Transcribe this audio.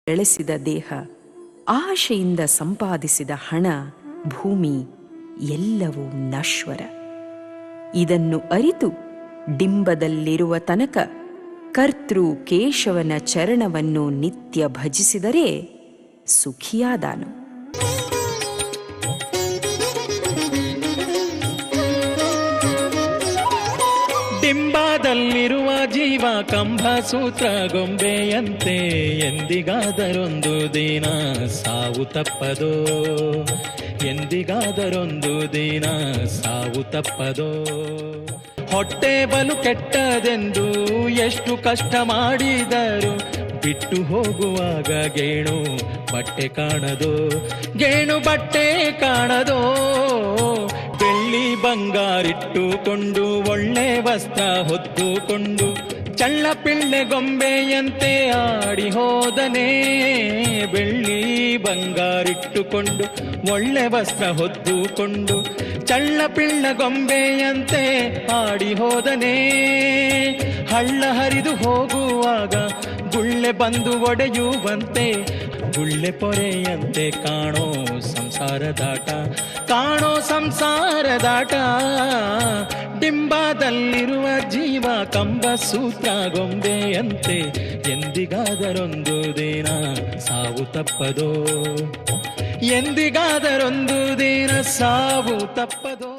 ಬೆಳೆಸಿದ ದೇಹ, ಆಶೆಯಿಂದ ಸಂಪಾದಿಸಿದ ಹಣ, ಭೂಮಿ ಎಲ್ಲವೂ ನಶ್ವರ. ಇದನ್ನು ಅರಿತು ಡಿಂಬದಲ್ಲಿರುವ ತನಕ ಕರ್ತೃ ಕೇಶವನ ಚರಣವನ್ನು ನಿತ್ಯ ಭಜಿಸಿದರೆ ಸುಖಿಯಾದಾನು. ಡಿಂಬದಲ್ಲಿರುವ ಜೀವ ಕಂಬಸೂತ್ರ ಗೊಂಬೆಯಂತೆ, ಎಂದಿಗಾದರೊಂದು ದಿನ ಸಾವು ತಪ್ಪದೋ, ಎಂದಿಗಾದರೊಂದು ದಿನ ಸಾವು ತಪ್ಪದೋ. ಹೊಟ್ಟೆ ಬಲು ಕೆಟ್ಟದೆಂದು ಎಷ್ಟು ಕಷ್ಟ ಮಾಡಿದರು, ಬಿಟ್ಟು ಹೋಗುವಾಗ ಗೇಣು ಬಟ್ಟೆ ಕಾಣದೋ, ಗೇಣು ಬಟ್ಟೆ ಕಾಣದೋ. ಬೆಳ್ಳಿ ಬಂಗಾರಿಟ್ಟುಕೊಂಡು ಒಳ್ಳೆ ವಸ್ತ್ರ ಹೊದ್ದುಕೊಂಡು ಚಳ್ಳ ಪಿಳ್ಳೆ ಗೊಂಬೆಯಂತೆ ಆಡಿ ಹೋದನೇ. ಬೆಳ್ಳಿ ಬಂಗಾರಿಟ್ಟುಕೊಂಡು ಒಳ್ಳೆ ವಸ್ತ್ರ ಹೊದ್ದುಕೊಂಡು ಚಳ್ಳ ಪಿಳ್ಳ ಗೊಂಬೆಯಂತೆ ಆಡಿ ಹೋದನೇ. ಹಳ್ಳ ಹರಿದು ಹೋಗುವಾಗ ಗುಳ್ಳೆ ಬಂದು ಒಡೆಯುವಂತೆ, ಗುಳ್ಳೆ ಪೊರೆಯಂತೆ ಕಾಣೋ ಸಂಸಾರದಾಟ, ಕಾಣೋ ಸಂಸಾರದಾಟ. ಡಿಂಬದಲ್ಲಿರುವ ಜೀವ ಕಂಬಸೂತ್ರ ಗೊಂಬೆಯಂತೆ, ಎಂದಿಗಾದರೊಂದು ದಿನ ಸಾವು ತಪ್ಪದೋ, ಎಂದಿಗಾದರೊಂದು ದಿನ ಸಾವು ತಪ್ಪದೋ.